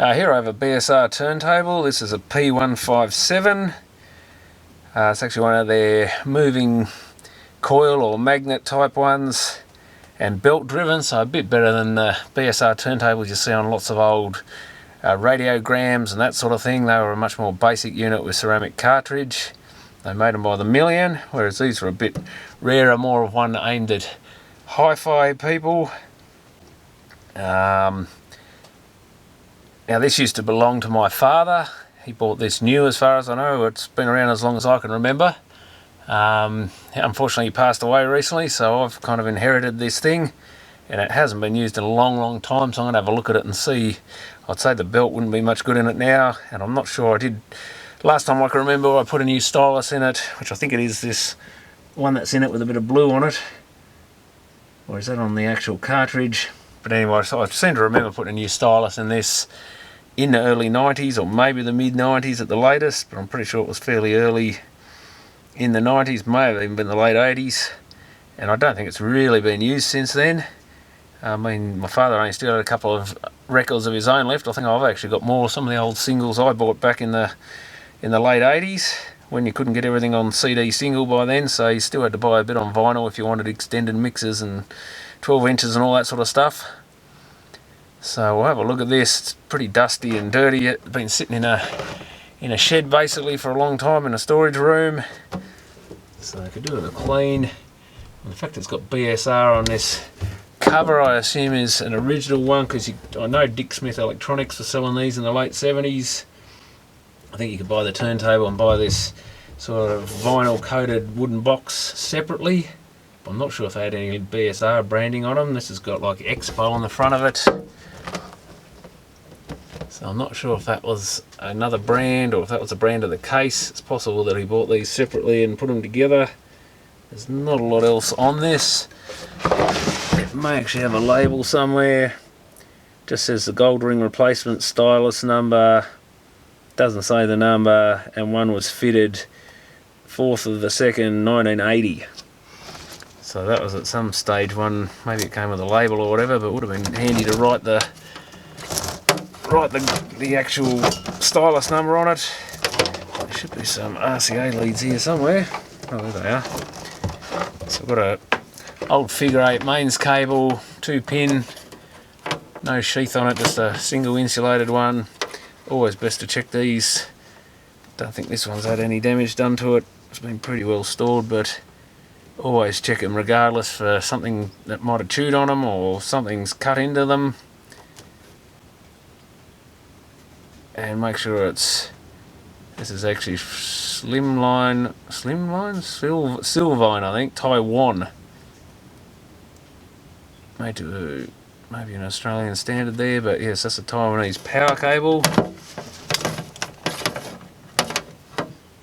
Here I have a BSR turntable. This is a P157. It's actually one of their moving coil or magnet type ones, and belt driven, so a bit better than the BSR turntables you see on lots of old radiograms and that sort of thing. They were a much more basic unit with ceramic cartridge. They made them by the million, whereas these were a bit rarer, more of one aimed at hi-fi people. Now this used to belong to my father. He bought this new, as far as I know. It's been around as long as I can remember. Unfortunately he passed away recently, so I've kind of inherited this thing, and it hasn't been used in a long time, so I'm going to have a look at it and see. I'd say the belt wouldn't be much good in it now, and I'm not sure. I did, last time I can remember, I put a new stylus in it, which I think it is this one that's in it with a bit of blue on it. Or is that on the actual cartridge? But anyway, so I seem to remember putting a new stylus in this in the early 90s, or maybe the mid 90s at the latest, but I'm pretty sure it was fairly early in the 90s, may have even been the late 80s, and I don't think it's really been used since then. I mean, my father only still had a couple of records of his own left. I think I've actually got more. Some of the old singles I bought back in the late 80s, when you couldn't get everything on CD single by then, so you still had to buy a bit on vinyl if you wanted extended mixes and 12 inches and all that sort of stuff. So we'll have a look at this. It's pretty dusty and dirty. It's been sitting in a shed basically for a long time, in a storage room. So I could do it a clean. And the fact it's got BSR on this cover, I assume is an original one, because I know Dick Smith Electronics was selling these in the late 70s. I think you could buy the turntable and buy this sort of vinyl coated wooden box separately. I'm not sure if they had any BSR branding on them. This has got like Expo on the front of it. So I'm not sure if that was another brand or if that was a brand of the case. It's possible that he bought these separately and put them together. There's not a lot else on this. It may actually have a label somewhere. Just says the gold ring replacement stylus number. Doesn't say the number, and one was fitted 4th of the 2nd, 1980. So that was at some stage one. Maybe it came with a label or whatever, but it would have been handy to write the actual stylus number on it. There should be some RCA leads here somewhere. Oh, there they are. So I've got a old figure 8 mains cable, 2-pin, no sheath on it, just a single insulated one. Always best to check these. Don't think this one's had any damage done to it. It's been pretty well stored, but always check them regardless for something that might have chewed on them or something's cut into them. And make sure this is actually Sylvine, I think, Taiwan. Made to maybe an Australian standard there, but yes, that's a Taiwanese power cable.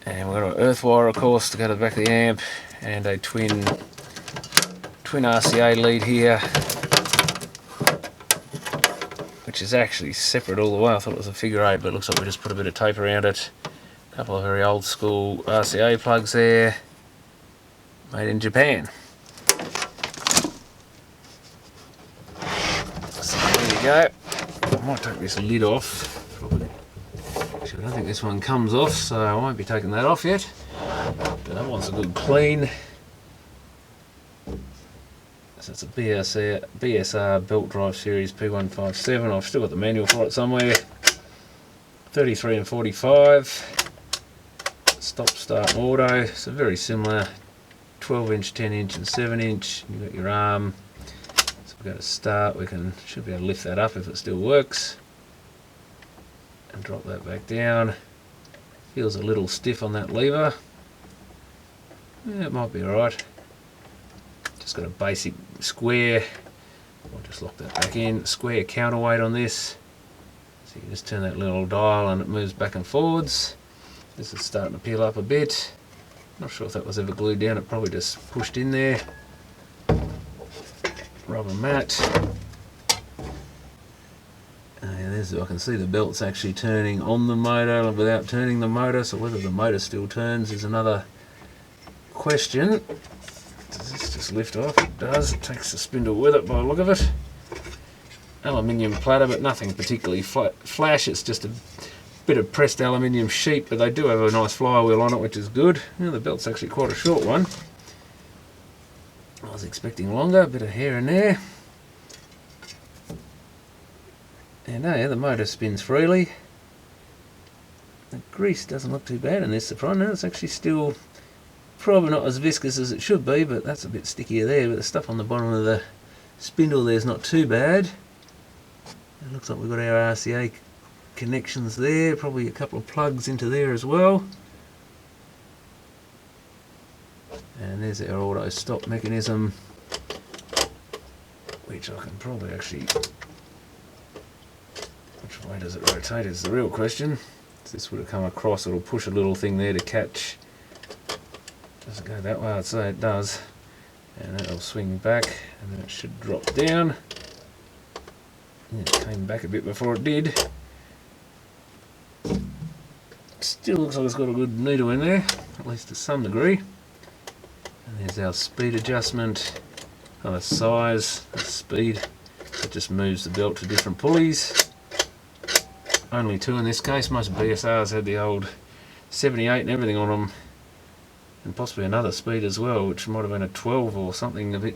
And we've got an earth wire, of course, to go to the back of the amp, and a twin RCA lead here, which is actually separate all the way. I thought it was a figure 8, but it looks like we just put a bit of tape around it. A couple of very old school RCA plugs there, made in Japan. So there you go. I might take this lid off. Actually, I don't think this one comes off, so I won't be taking that off yet. But that one's a good clean. So it's a BSR belt drive series P157. I've still got the manual for it somewhere. 33 and 45. Stop, start, auto. So very similar. 12-inch, 10-inch, and 7-inch. You've got your arm. So we've got to start. Should be able to lift that up if it still works. And drop that back down. Feels a little stiff on that lever. Yeah, it might be alright. Just got a basic square. I'll just lock that back in. Square counterweight on this. So you can just turn that little dial and it moves back and forwards. This is starting to peel up a bit. Not sure if that was ever glued down. It probably just pushed in there. Rubber mat. I can see the belt's actually turning on the motor without turning the motor, so whether the motor still turns is another question. Does this just lift off? It does. It takes the spindle with it by the look of it. aluminium platter, but nothing particularly flash. It's just a bit of pressed aluminium sheet, but they do have a nice flywheel on it, which is good. Now, the belt's actually quite a short one. I was expecting longer, a bit of hair in there. And yeah, the motor spins freely. The grease doesn't look too bad in this surprise. Now it's actually still probably not as viscous as it should be, but that's a bit stickier there. But the stuff on the bottom of the spindle there is not too bad. It looks like we've got our RCA connections there, probably a couple of plugs into there as well. And there's our auto stop mechanism, which I can probably actually... Which way does it rotate is the real question. If this would have come across, it'll push a little thing there to catch. Does it go that way? I'd say it does. And it'll swing back, and then it should drop down. Yeah, it came back a bit before it did. Still looks like it's got a good needle in there, at least to some degree. And there's our speed adjustment. Oh, the size, the speed. It just moves the belt to different pulleys. Only 2 in this case. Most BSRs had the old 78 and everything on them, and possibly another speed as well, which might have been a 12 or something a bit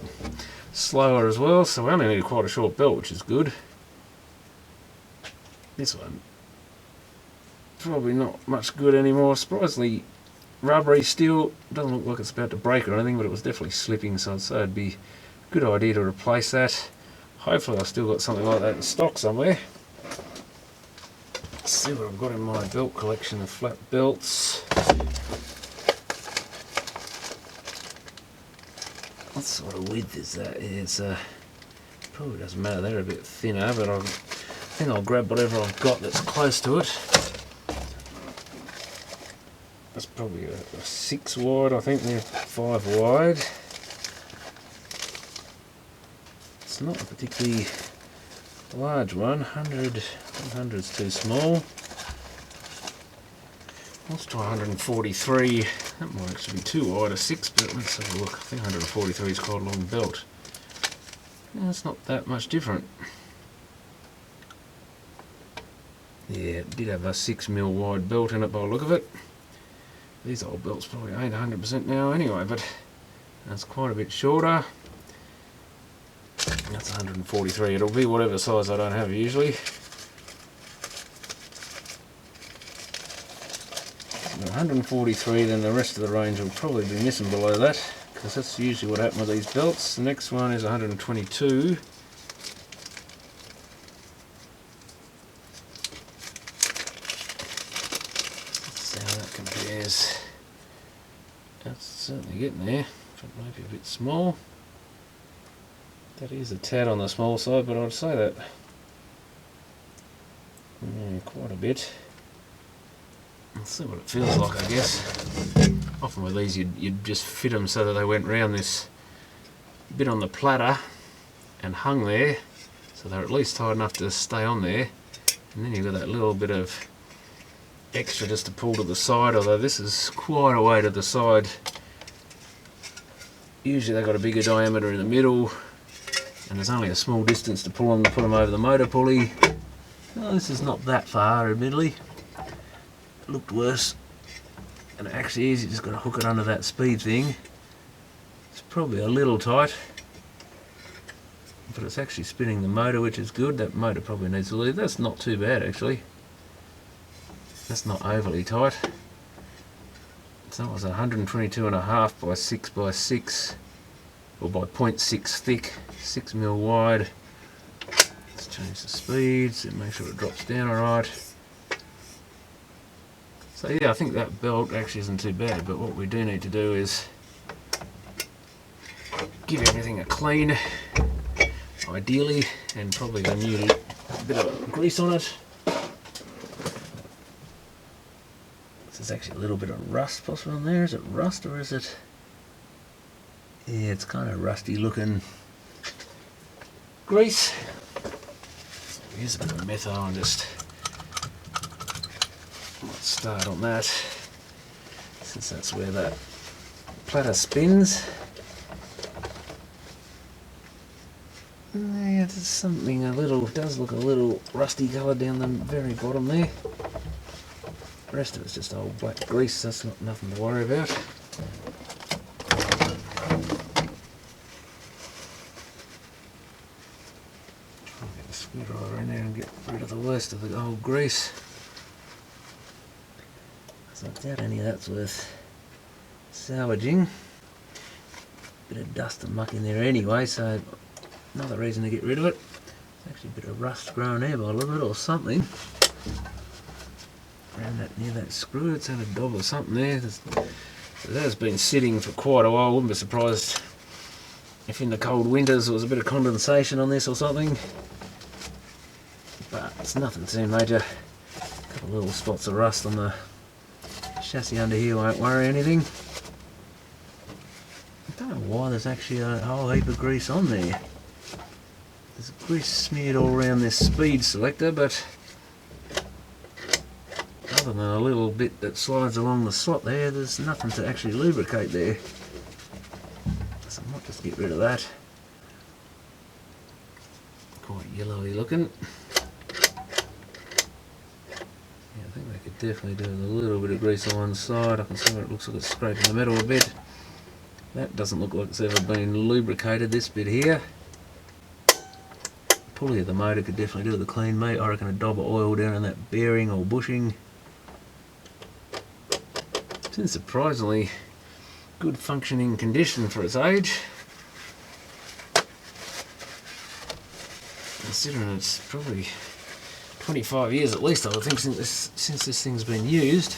slower as well. So we only need quite a short belt, which is good. This one probably not much good anymore. Surprisingly rubbery still. Doesn't look like it's about to break or anything, but it was definitely slipping, so I'd say it'd be a good idea to replace that. Hopefully I've still got something like that in stock somewhere. Let's see what I've got in my belt collection of flat belts. What sort of width is that? It's probably doesn't matter, they're a bit thinner, but I think I'll grab whatever I've got that's close to it. That's probably a 6 wide, I think they're 5 wide. It's not a particularly large one. 100's too small. Let's try 143. That might actually be too wide, a 6, but let's have a look. I think 143 is quite a long belt. No, it's not that much different. Yeah, it did have a 6mm wide belt in it by the look of it. These old belts probably ain't 100% now anyway, but that's quite a bit shorter. That's 143. It'll be whatever size I don't have usually. 143, then the rest of the range will probably be missing below that, because that's usually what happens with these belts. The next one is 122. Let's see how that compares. That's certainly getting there, but maybe a bit small. That is a tad on the small side, but I'd say that quite a bit. Let's see what it feels like, I guess. Often with these you'd just fit them so that they went round this bit on the platter and hung there, so they're at least tight enough to stay on there. And then you've got that little bit of extra just to pull to the side, although this is quite a way to the side. Usually they've got a bigger diameter in the middle, and there's only a small distance to pull them to put them over the motor pulley. Well, this is not that far, admittedly. It looked worse, and it actually is. You just got to hook it under that speed thing. It's probably a little tight, but it's actually spinning the motor, which is good. That motor probably needs to leave. That's not too bad, actually. That's not overly tight. So that was 122.5 by 6 by 6, or by 0.6 thick, 6mm wide. Let's change the speeds and make sure it drops down alright. So yeah, I think that belt actually isn't too bad, but what we do need to do is give everything a clean, ideally, and probably a new bit of grease on it. There's actually a little bit of rust possible on there. Is it rust or is it... Yeah, it's kind of rusty looking grease. So use a bit of metho and just... Let's start on that, since that's where that platter spins. Yeah, Yeah, there's something does look a little rusty coloured down the very bottom there. The rest of it's just old black grease, that's nothing to worry about. I'll get the screwdriver in there and get rid of the worst of the old grease. So I doubt any of that's worth salvaging. Bit of dust and muck in there anyway, so another reason to get rid of it. There's actually a bit of rust growing there by the look of it, or something. Around that, near that screw, it's had a dog or something there. So that has been sitting for quite a while. I wouldn't be surprised if in the cold winters there was a bit of condensation on this or something. But it's nothing too major. A couple of little spots of rust on the chassis under here won't worry anything. I don't know why there's actually a whole heap of grease on there. There's grease smeared all around this speed selector, but other than a little bit that slides along the slot there, there's nothing to actually lubricate there. So I might just get rid of that. Quite yellowy looking. Yeah, I think they could definitely do with a little bit of grease on one side. I can see where it looks like it's scraping the metal a bit. That doesn't look like it's ever been lubricated, this bit here. Pulley of the motor could definitely do with a clean, mate. I reckon a dab of oil down in that bearing or bushing. It's in surprisingly good functioning condition for its age. Considering it's probably 25 years at least, I would think, since this thing's been used.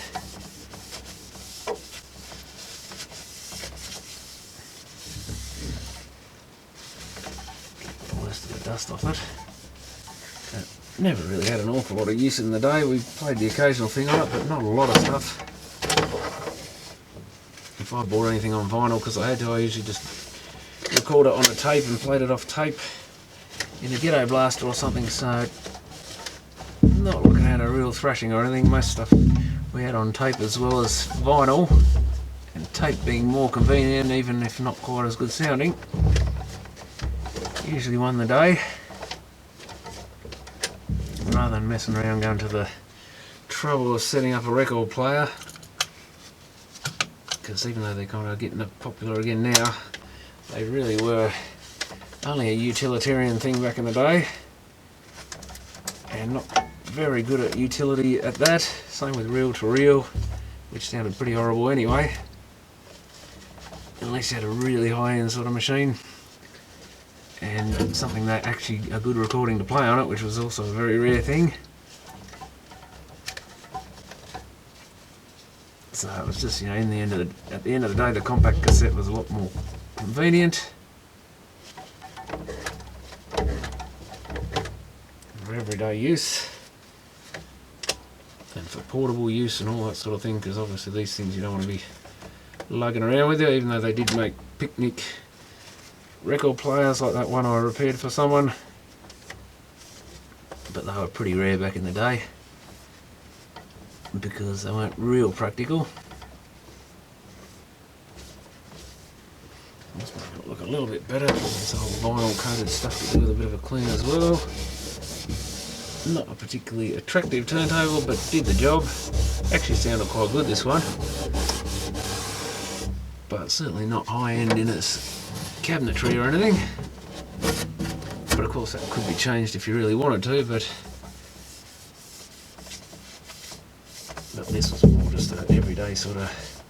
Get the rest of the dust off it. Never really had an awful lot of use in the day. We played the occasional thing on it, but not a lot of stuff. If I bought anything on vinyl, because I had to, I usually just record it on a tape and played it off tape in a ghetto blaster or something, so not looking at a real thrashing or anything. Most stuff we had on tape as well as vinyl, and tape being more convenient, even if not quite as good sounding, usually won the day, rather than messing around going to the trouble of setting up a record player. Because even though they're kind of getting popular again now, they really were only a utilitarian thing back in the day, and not very good at utility at that. Same with reel-to-reel, which sounded pretty horrible anyway, unless you had a really high-end sort of machine and something that actually a good recording to play on it, which was also a very rare thing. So it was just, you know, at the end of the day, the compact cassette was a lot more convenient for everyday use and for portable use and all that sort of thing, because obviously these things you don't want to be lugging around with you, even though they did make picnic record players like that one I repaired for someone, but they were pretty rare back in the day because they weren't real practical. Let's make it look a little bit better. This whole vinyl coated stuff to do with a bit of a clean as well. Not a particularly attractive turntable, but did the job. Actually sounded quite good, this one, but certainly not high end in its cabinetry or anything. But of course that could be changed if you really wanted to, but this was more just an everyday sort of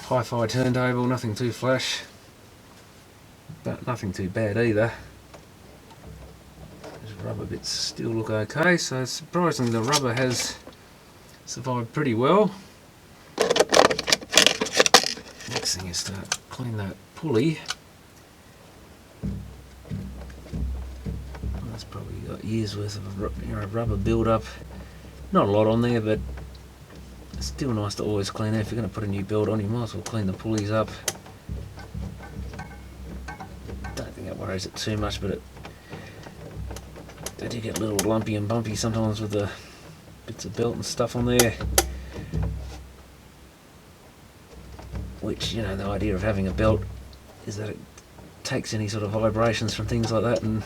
hi-fi turntable, nothing too flash, but nothing too bad either. These rubber bits still look okay, so surprisingly the rubber has survived pretty well. Next thing is to clean that pulley. That's probably got years worth of rubber build up. Not a lot on there, but it's still nice to always clean it. If you're going to put a new belt on, you might as well clean the pulleys up. Don't think that worries it too much, but they do get a little lumpy and bumpy sometimes with the bits of belt and stuff on there. Which, you know, the idea of having a belt is that it takes any sort of vibrations from things like that and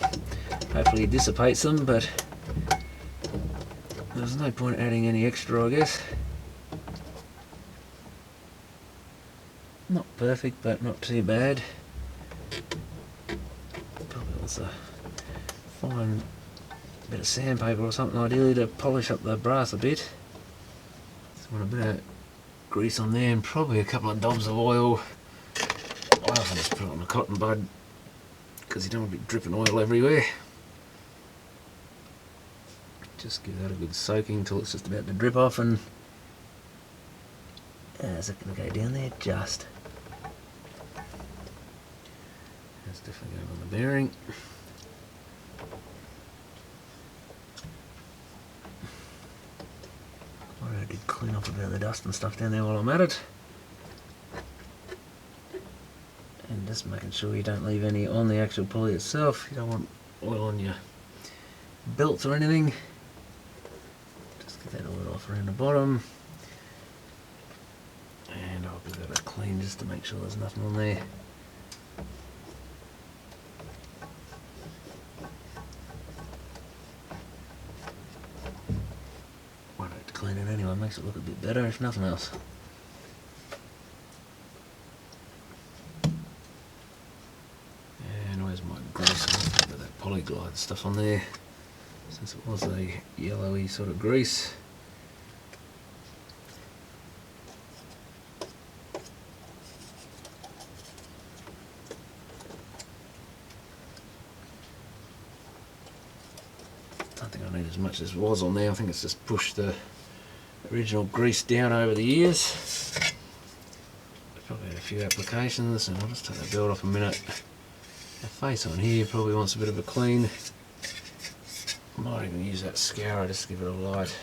hopefully dissipates them, but there's no point adding any extra, I guess. Not perfect, but not too bad. Probably also find a bit of sandpaper or something ideally to polish up the brass a bit. So want a bit of grease on there and probably a couple of dobs of oil. I often just put it on a cotton bud because you don't want to be dripping oil everywhere. Just give that a good soaking till it's just about to drip off, and is it going to go down there? Just. That's definitely going on the bearing. I did clean up a bit of the dust and stuff down there while I'm at it. And just making sure you don't leave any on the actual pulley itself. You don't want oil on your belts or anything. Just get that oil off around the bottom. And I'll give that a clean just to make sure there's nothing on there. I like to clean it anyway, makes it look a bit better if nothing else. And where's my grease? I'll put that polyglide stuff on there, since it was a yellowy sort of grease. I don't think I need as much as was on there. I think it's just pushed the original grease down over the years. Probably had a few applications, and I'll just take that belt off a minute. The face on here probably wants a bit of a clean. Might even use that scourer just to give it a light,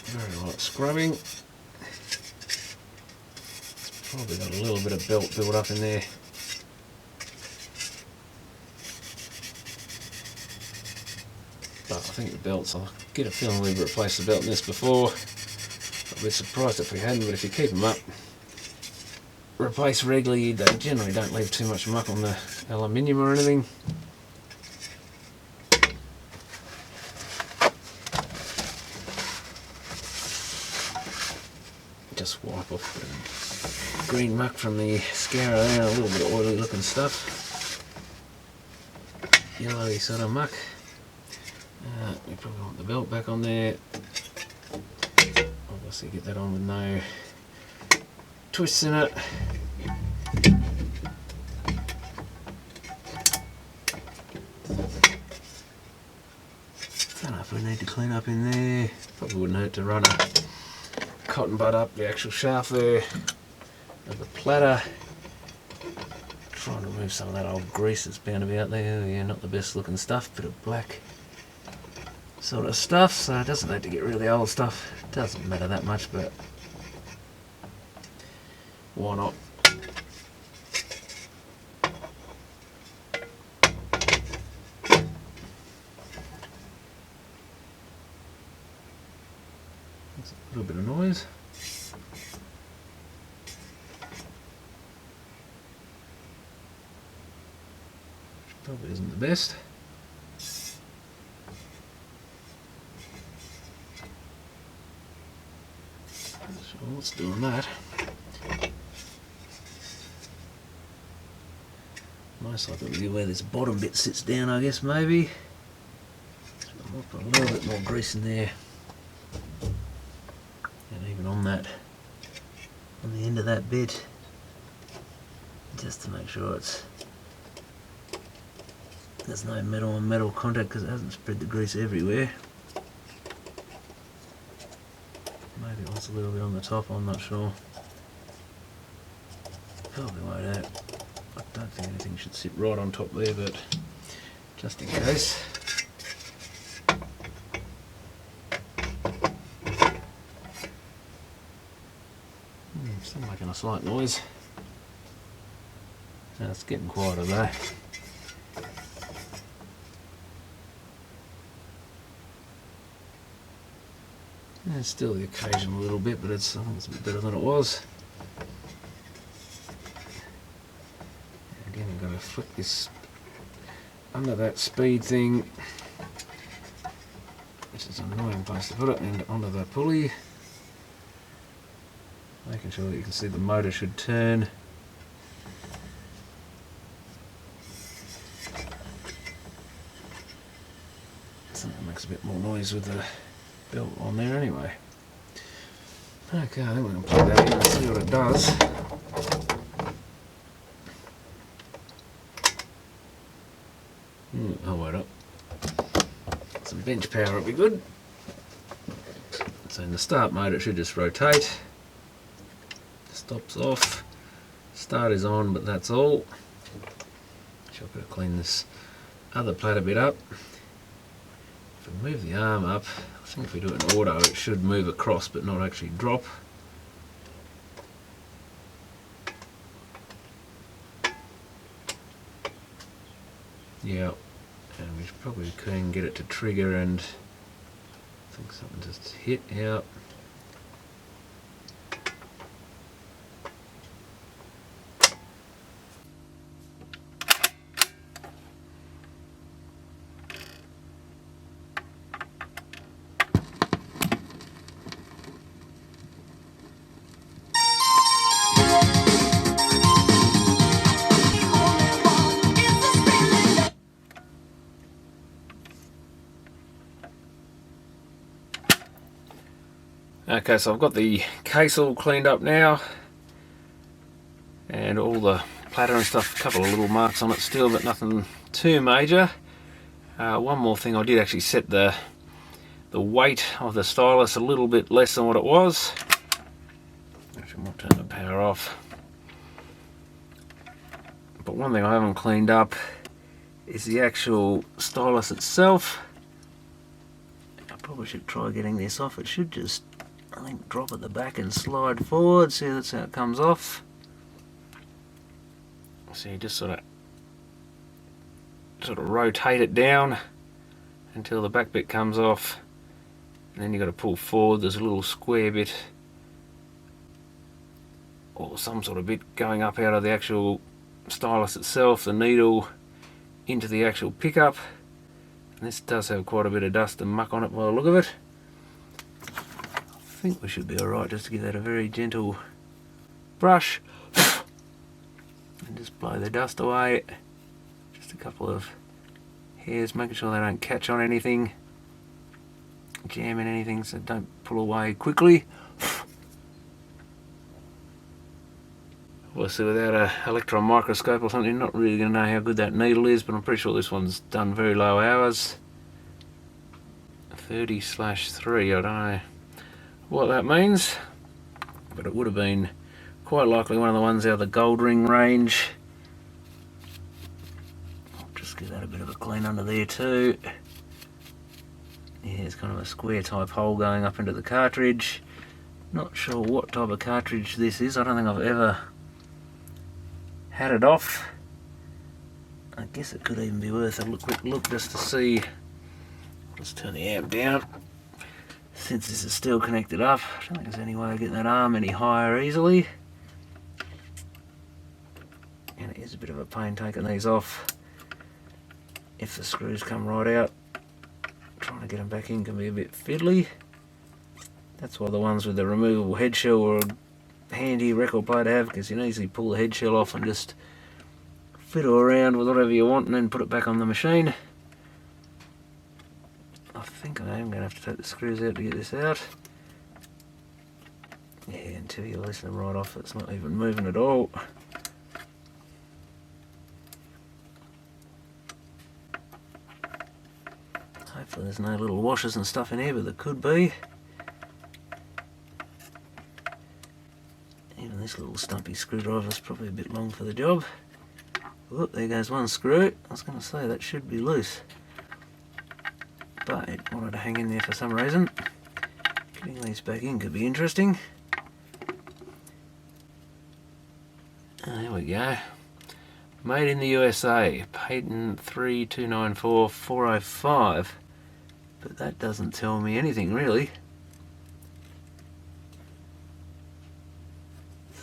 very light scrubbing. It's probably got a little bit of belt build up in there. But I think the belts, I'll get a feeling we've replaced the belt in this before. I'd be surprised if we hadn't, but if you keep them up, replace regularly, they generally don't leave too much muck on the aluminium or anything. Just wipe off a bit of green muck from the scourer there, a little bit of oily looking stuff. Yellowy sort of muck. We probably want the belt back on there. Obviously get that on with no twists in it. Don't know if we need to clean up in there. Probably wouldn't hurt to run a cotton bud up the actual shaft there of the platter. Try and remove some of that old grease that's bound to be out there. Yeah, not the best looking stuff, bit of black sort of stuff, so it doesn't need to get rid of the old stuff. It doesn't matter that much, but why not? Makes a little bit of noise. Which probably isn't the best. So what's doing that? Most likely to be where this bottom bit sits down, I guess, maybe. So I'll put a little bit more grease in there. And even on that, on the end of that bit, just to make sure there's no metal on metal contact, because it hasn't spread the grease everywhere. Maybe it was a little bit on the top, I'm not sure. Probably won't hurt. I don't think anything should sit right on top there, but just in case. Still making a slight noise. Now it's getting quieter though. There's still the occasional little bit, but I think it's a bit better than it was. to flick this under that speed thing, which is an annoying place to put it, and onto the pulley, making sure that you can see the motor should turn. Something makes a bit more noise with the belt on there anyway. Okay, I think we're going to plug that in and see what it does. I'll wait up. Some bench power would be good. So in the start mode it should just rotate. Stops off. Start is on, but that's all. I've got to clean this other plate a bit up. If we move the arm up, I think if we do it in auto it should move across but not actually drop. Yeah, and we probably can get it to trigger, and I think something just hit out. Okay, so I've got the case all cleaned up now, and all the platter and stuff, a couple of little marks on it still, but nothing too major. One more thing, I did actually set the weight of the stylus a little bit less than what it was. Actually, I might turn the power off. But one thing I haven't cleaned up is the actual stylus itself. I probably should try getting this off. It should just, I think, drop at the back and slide forward. See, that's how it comes off. So you just sort of rotate it down until the back bit comes off, and then you've got to pull forward. There's a little square bit or some sort of bit going up out of the actual stylus itself, the needle into the actual pickup. And this does have quite a bit of dust and muck on it by the look of it. I think we should be alright just to give that a very gentle brush and just blow the dust away. Just a couple of hairs, making sure they don't catch on anything, jam in anything, so don't pull away quickly. Obviously without an electron microscope or something, not really going to know how good that needle is, but I'm pretty sure this one's done very low hours. 30/3, I don't know what that means, but it would have been quite likely one of the ones out of the gold ring range. I'll just give that a bit of a clean under there too. Yeah, it's kind of a square type hole going up into the cartridge. Not sure what type of cartridge this is. I don't think I've ever had it off. I guess it could even be worth a quick look just to see. Let's turn the amp down. Since this is still connected up, I don't think there's any way of getting that arm any higher easily. And it is a bit of a pain taking these off. If the screws come right out, trying to get them back in can be a bit fiddly. That's why the ones with the removable head shell are a handy record player to have, because you can easily pull the head shell off and just fiddle around with whatever you want and then put it back on the machine. I think I am going to have to take the screws out to get this out. Yeah, until you loosen them right off, it's not even moving at all. Hopefully there's no little washers and stuff in here, but there could be. Even this little stumpy screwdriver is probably a bit long for the job. Whoop, there goes one screw. I was going to say that should be loose, but it wanted to hang in there for some reason. Getting these back in could be interesting. There we go. Made in the USA, patent 3294405, but that doesn't tell me anything really.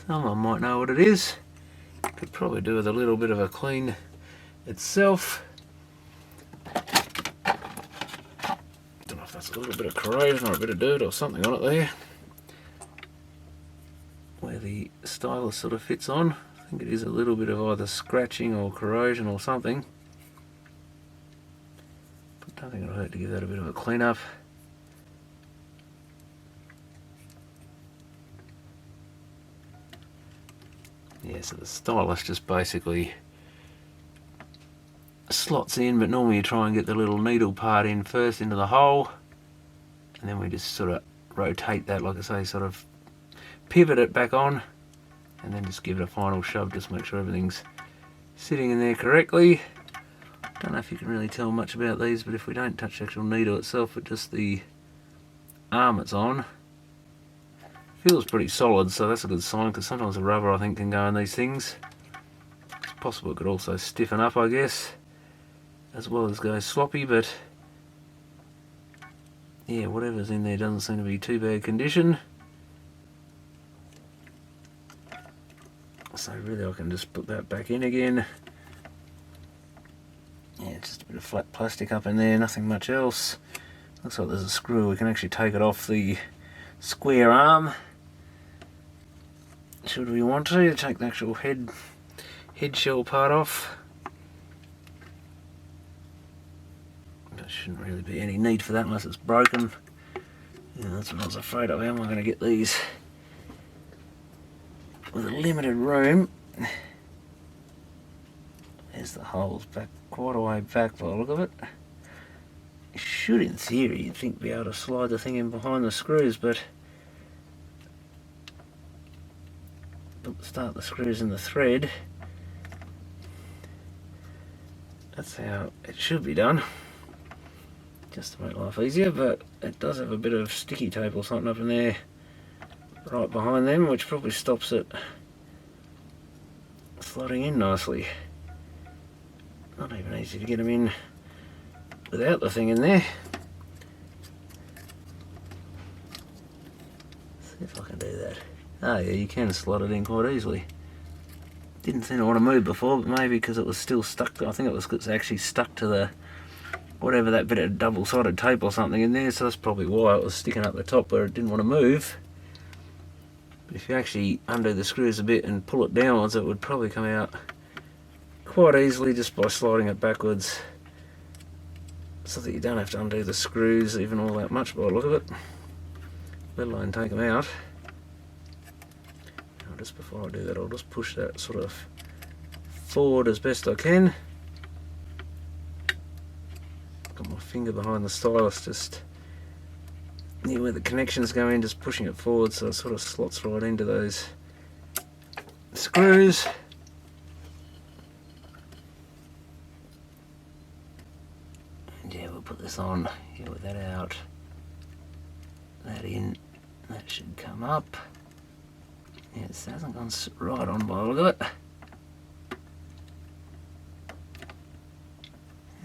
Someone might know what it is. Could probably do with a little bit of a clean itself. Don't know if that's a little bit of corrosion or a bit of dirt or something on it there. Where the stylus sort of fits on. I think it is a little bit of either scratching or corrosion or something. But I don't think it'll hurt to give that a bit of a clean up. Yeah, so the stylus just basically slots in, but normally you try and get the little needle part in first into the hole, and then we just sort of rotate that, like I say, sort of pivot it back on, and then just give it a final shove, just make sure everything's sitting in there correctly. Don't know if you can really tell much about these, but if we don't touch the actual needle itself, but just the arm it's on, feels pretty solid, so that's a good sign, because sometimes the rubber, I think, can go in these things. It's possible it could also stiffen up, I guess, as well as go sloppy, but yeah, whatever's in there doesn't seem to be too bad condition. So really I can just put that back in again. Yeah, just a bit of flat plastic up in there, nothing much else. Looks like there's a screw, we can actually take it off the square arm. Should we want to take the actual head shell part off. There shouldn't really be any need for that unless it's broken. Yeah, that's what I was afraid of. How am I going to get these with a limited room? There's the holes back quite a way back by the look of it. You should, in theory, you'd think be able to slide the thing in behind the screws, but start the screws in the thread. That's how it should be done, just to make life easier, but it does have a bit of sticky tape or something up in there right behind them, which probably stops it slotting in nicely. Not even easy to get them in without the thing in there. See if I can do that. Oh yeah, you can slot it in quite easily. Didn't seem to want to move before, but maybe because it was still stuck. I think it was actually stuck to the whatever, that bit of double-sided tape or something in there, so that's probably why it was sticking up the top where it didn't want to move. But if you actually undo the screws a bit and pull it downwards, it would probably come out quite easily just by sliding it backwards, so that you don't have to undo the screws even all that much by the look of it, let alone take them out. Now, just before I do that, I'll just push that sort of forward as best I can. Got my finger behind the stylus just near where the connections go in, just pushing it forward so it sort of slots right into those screws. And yeah, we'll put this on here with that out, that in, that should come up. Yeah, it hasn't gone right on by the look of it.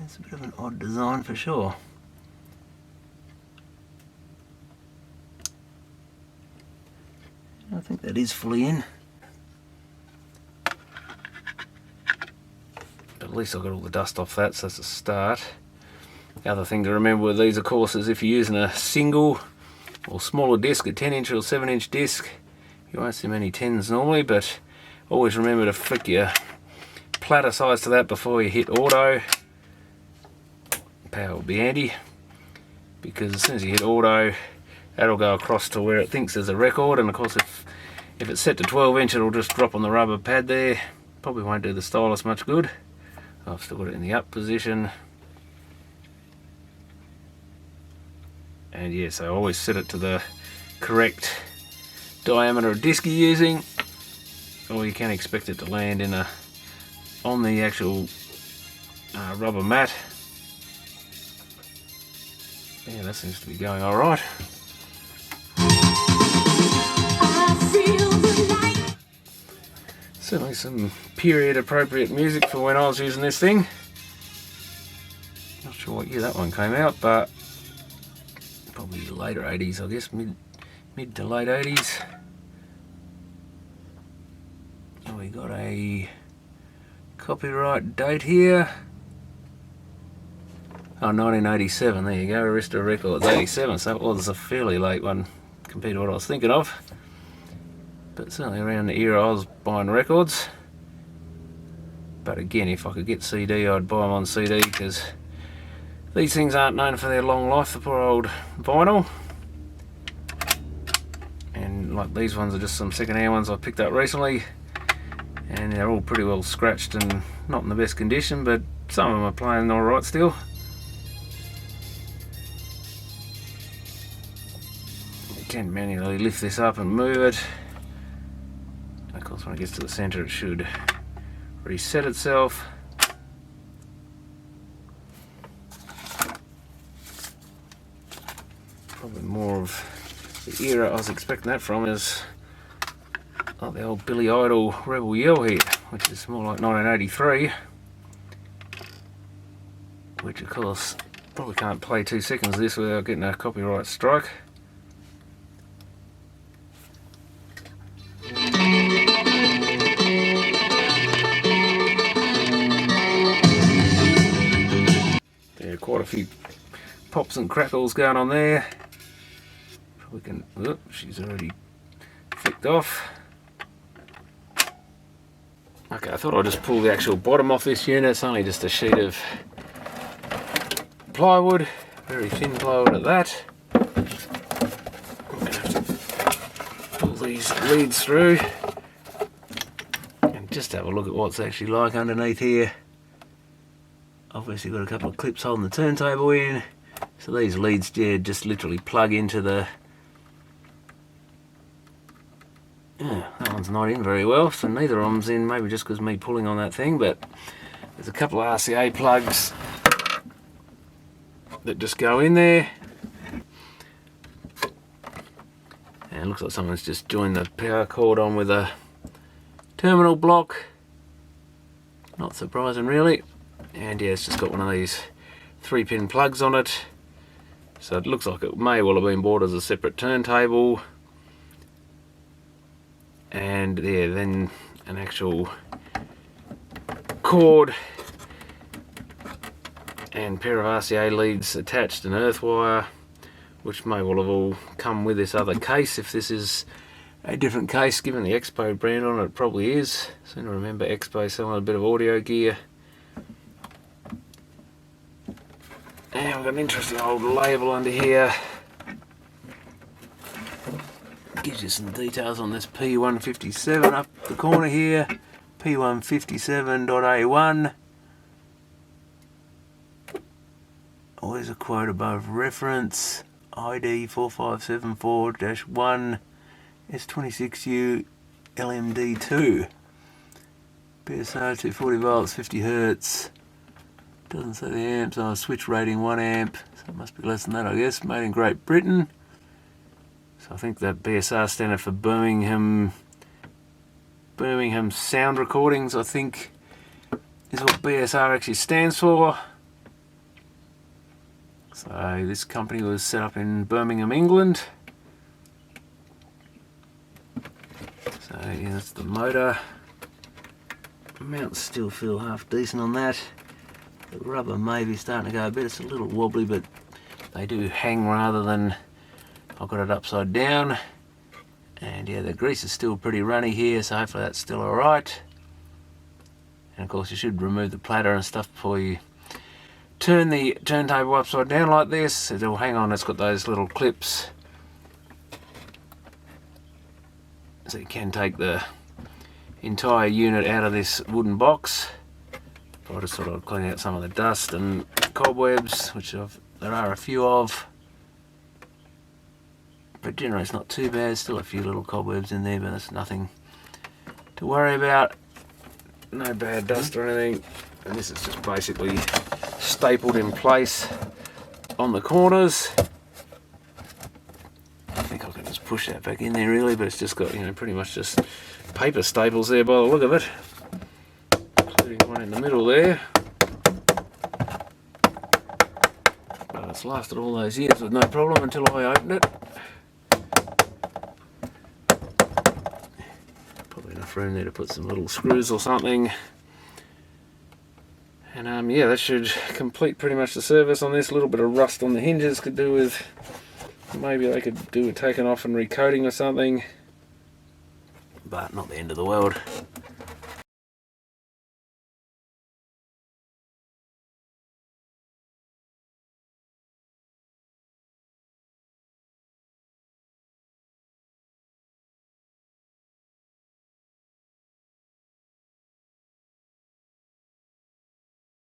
It's a bit of an odd design for sure. I think that is fully in. But at least I've got all the dust off that, so that's a start. The other thing to remember with these, of course, is if you're using a single or smaller disc, a 10-inch or 7-inch disc, you won't see many 10s normally, but always remember to flick your platter size to that before you hit auto. Power will be handy, because as soon as you hit auto, that'll go across to where it thinks there's a record, and of course if it's set to 12-inch, it'll just drop on the rubber pad there. Probably won't do the stylus much good. I've still got it in the up position. And yeah, so I always set it to the correct diameter of disc you're using, or you can expect it to land in on the actual rubber mat. Yeah, that seems to be going alright. Certainly some period appropriate music for when I was using this thing. Not sure what year that one came out, but probably the later 80s, I guess, mid to late 80s. And we got a copyright date here. Oh, 1987, there you go, Arista Records 87, so it was a fairly late one compared to what I was thinking of. But certainly around the era I was buying records. But again, if I could get CD, I'd buy them on CD, because these things aren't known for their long life, the poor old vinyl. And like these ones are just some second-hand ones I picked up recently, and they're all pretty well scratched and not in the best condition, but some of them are playing alright still. You can manually lift this up and move it. Of course, when it gets to the centre it should reset itself. Probably more of the era I was expecting that from is like the old Billy Idol Rebel Yell hit, which is more like 1983, which of course probably can't play 2 seconds of this without getting a copyright strike. There are quite a few pops and crackles going on there. Probably can, oh, she's already flicked off. Okay, I thought I'd just pull the actual bottom off this unit. It's only just a sheet of plywood, very thin plywood at that. I'm going to have to pull these leads through and just have a look at what's actually like underneath here. Obviously got a couple of clips holding the turntable in, so these leads just literally plug into the... Yeah, that one's not in very well, so neither of them's in, maybe just because me pulling on that thing, but there's a couple of RCA plugs that just go in there. And it looks like someone's just joined the power cord on with a terminal block. Not surprising really. And yeah, it's just got one of these 3-pin plugs on it. So it looks like it may well have been bought as a separate turntable. And yeah, then an actual cord and pair of RCA leads attached, an earth wire, which may well have all come with this other case. If this is a different case, given the Expo brand on it, it probably is. Seem to remember Expo selling a bit of audio gear. And we've got an interesting old label under here. Gives you some details on this P157 up the corner here. P157.A1. Always a quote above reference. ID 4574-1 S26U LMD2. BSR 240 volts, 50 hertz. Doesn't say the amps. Oh, switch rating 1 amp. So it must be less than that, I guess. Made in Great Britain. So I think that BSR standard for Birmingham Sound Recordings, I think, is what BSR actually stands for. So this company was set up in Birmingham, England. So yeah, that's the motor. Mounts still feel half decent on that. The rubber may be starting to go a bit. It's a little wobbly, but they do hang rather than... I've got it upside down. And yeah, the grease is still pretty runny here, so hopefully that's still alright. And of course you should remove the platter and stuff before you turn the turntable upside down like this. It'll hang on, it's got those little clips. So you can take the entire unit out of this wooden box. I'll just sort of clean out some of the dust and cobwebs, which there are a few of. But generally it's not too bad, still a few little cobwebs in there, but that's nothing to worry about. No bad dust or anything. And this is just basically stapled in place on the corners. I think I can just push that back in there really, but it's just got, you know, pretty much just paper staples there by the look of it. Including one in the middle there. But it's lasted all those years with no problem until I opened it. Probably enough room there to put some little screws or something. And yeah, that should complete pretty much the service on this. A little bit of rust on the hinges could do with, maybe they could do with taking off and recoating or something, but not the end of the world.